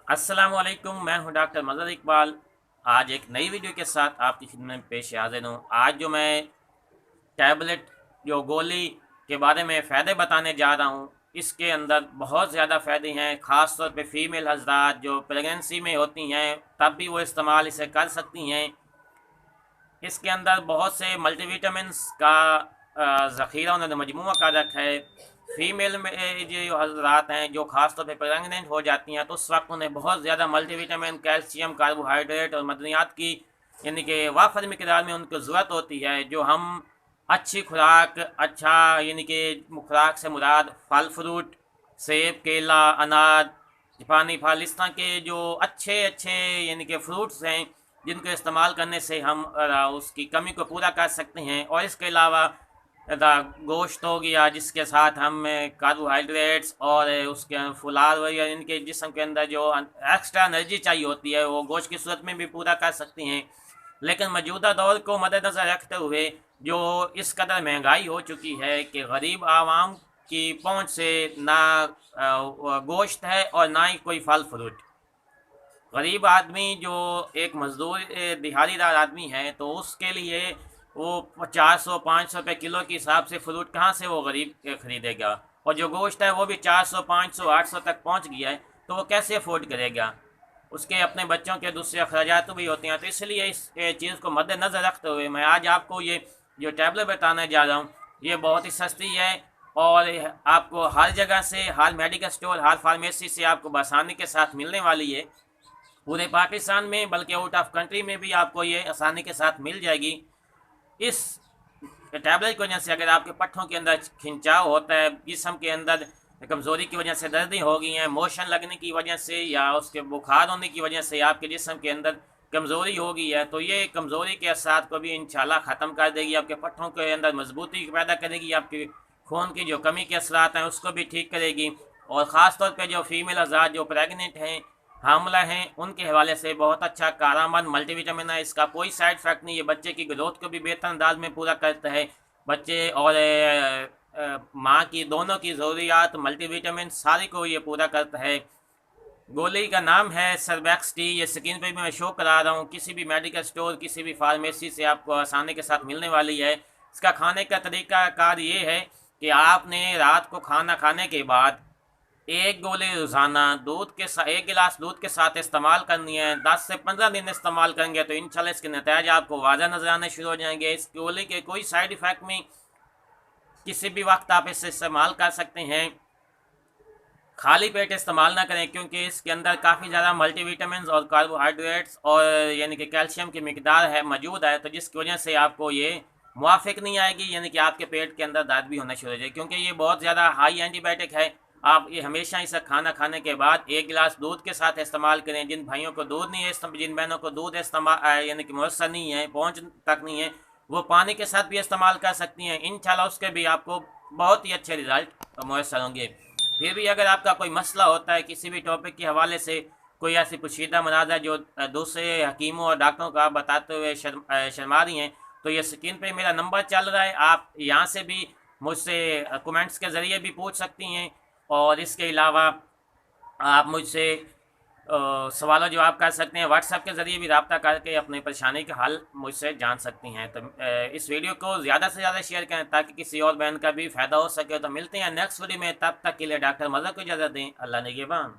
अस्सलामुअलैकुम, मैं हूं डॉक्टर मज़हर इकबाल। आज एक नई वीडियो के साथ आपकी खिदमत में पेश हाज़िर हूं। आज जो मैं टैबलेट जो गोली के बारे में फ़ायदे बताने जा रहा हूं, इसके अंदर बहुत ज़्यादा फ़ायदे हैं। ख़ास तौर पे फ़ीमेल हज़रात जो प्रेगनेंसी में होती हैं तब भी वो इस्तेमाल इसे कर सकती हैं। इसके अंदर बहुत से मल्टीविटामिन्स का ज़ख़ीरा उन्होंने मजमूआ कर रखा है। फ़ीमेल में जो हज़रात हैं जो ख़ास तौर पे प्रेग्नेंट हो जाती हैं तो उस वक्त उन्हें बहुत ज़्यादा मल्टीविटामिन, कैल्शियम, कार्बोहाइड्रेट और मदनियात की यानी कि वाफर मकदार में उनको ज़रूरत होती है। जो हम अच्छी खुराक अच्छा यानी कि खुराक से मुराद फल फ्रूट, सेब, केला, अनार, जापानी फल, इस तरह के जो अच्छे अच्छे यानी कि फ्रूट्स हैं जिनको इस्तेमाल करने से हम उसकी कमी को पूरा कर सकते हैं। और इसके अलावा गोश्त हो गया जिसके साथ हम कार्बोहाइड्रेट्स और उसके फुलार वगैरह इनके जिस्म के अंदर जो एक्स्ट्रा एनर्जी चाहिए होती है वो गोश्त की सूरत में भी पूरा कर सकती हैं। लेकिन मौजूदा दौर को मद्देनज़र रखते हुए जो इस कदर महंगाई हो चुकी है कि गरीब आवाम की पहुंच से ना गोश्त है और ना ही कोई फल फ्रूट। गरीब आदमी जो एक मज़दूर दिहाड़ीदार आदमी है तो उसके लिए वो 400-500 रुपये किलो के हिसाब से फ्रूट कहाँ से वो गरीब ख़रीदेगा। और जो गोश्त है वो भी 400, 500, 800 तक पहुँच गया है तो वो कैसे अफोर्ड करेगा। उसके अपने बच्चों के दूसरे अखराजात भी होते हैं। तो इसलिए इस चीज़ को मद्देनज़र रखते हुए मैं आज आपको ये जो टैबलेट बताने जा रहा हूँ ये बहुत ही सस्ती है। और आपको हर जगह से, हर मेडिकल स्टोर, हर फार्मेसी से आपको आसानी के साथ मिलने वाली है। पूरे पाकिस्तान में बल्कि आउट ऑफ कंट्री में भी आपको ये आसानी के साथ मिल जाएगी। इस टैबलेट की वजह से अगर आपके पट्ठों के अंदर खिंचाव होता है, जिसम के अंदर कमज़ोरी की वजह से दर्दी हो गई हैं, मोशन लगने की वजह से या उसके बुखार होने की वजह से आपके जिसम के अंदर कमज़ोरी हो गई है तो ये कमज़ोरी के असर को भी इंशाल्लाह ख़त्म कर देगी। आपके पट्ठों के अंदर मजबूती पैदा करेगी, आपके खून की जो कमी के असरात हैं उसको भी ठीक करेगी। और ख़ास तौर पर जो फीमेल आज़ाद जो प्रेगनेंट हैं, हामला हैं, उनके हवाले से बहुत अच्छा कारामंद मल्टीविटामिन है। इसका कोई साइड इफ़ेक्ट नहीं है, बच्चे की ग्रोथ को भी बेहतर अंदाज में पूरा करता है। बच्चे और माँ की दोनों की ज़रूरियात मल्टीविटामिन सारी को ये पूरा करता है। गोली का नाम है सर्वैक्स टी। ये स्क्रीन पे भी मैं शो करा रहा हूँ। किसी भी मेडिकल स्टोर, किसी भी फार्मेसी से आपको आसानी के साथ मिलने वाली है। इसका खाने का तरीका कार ये है कि आपने रात को खाना खाने के बाद एक गोली रोज़ाना दूध के साथ, एक गिलास दूध के साथ इस्तेमाल करनी है। 10 से 15 दिन इस्तेमाल करेंगे तो इंशाल्लाह इसके नतीजे आपको वाज़ह नज़र आने शुरू हो जाएंगे। इस गोली के कोई साइड इफ़ेक्ट नहीं, किसी भी वक्त आप इसे इस्तेमाल कर सकते हैं। खाली पेट इस्तेमाल ना करें क्योंकि इसके अंदर काफ़ी ज़्यादा मल्टीविटामिन और कार्बोहाइड्रेट्स और यानी कि कैल्शियम की मिकदार है मौजूद है, तो जिसकी वजह से आपको ये मुआफ़िक नहीं आएगी, यानी कि आपके पेट के अंदर दर्द भी होना शुरू हो जाए क्योंकि ये बहुत ज़्यादा हाई एंटीबायोटिक है। आप ये हमेशा इसे खाना खाने के बाद एक गिलास दूध के साथ इस्तेमाल करें। जिन भाइयों को दूध नहीं है, जिन बहनों को दूध इस्तेमाल यानी कि मुयसर नहीं है, पहुँच तक नहीं है, वो पानी के साथ भी इस्तेमाल कर सकती हैं। इंशाल्लाह उसके भी आपको बहुत ही अच्छे रिज़ल्ट मुयसर होंगे। फिर भी अगर आपका कोई मसला होता है किसी भी टॉपिक के हवाले से, कोई ऐसी पोशीदा मराज है जो दूसरे हकीमों और डॉक्टरों को आप बताते हुए शर्मा रही हैं, तो ये स्क्रीन पे मेरा नंबर चल रहा है। आप यहाँ से भी मुझसे कमेंट्स के ज़रिए भी पूछ सकती हैं। और इसके अलावा आप मुझसे सवालों जवाब कर सकते हैं। व्हाट्सएप के ज़रिए भी रब्ता करके अपनी परेशानी का हल मुझसे जान सकती हैं। तो इस वीडियो को ज़्यादा से ज़्यादा शेयर करें ताकि किसी और बहन का भी फ़ायदा हो सके। तो मिलते हैं नेक्स्ट वीडियो में, तब तक के लिए डॉक्टर मज़हर को इजाज़त दें। अल्लाह निगहबान।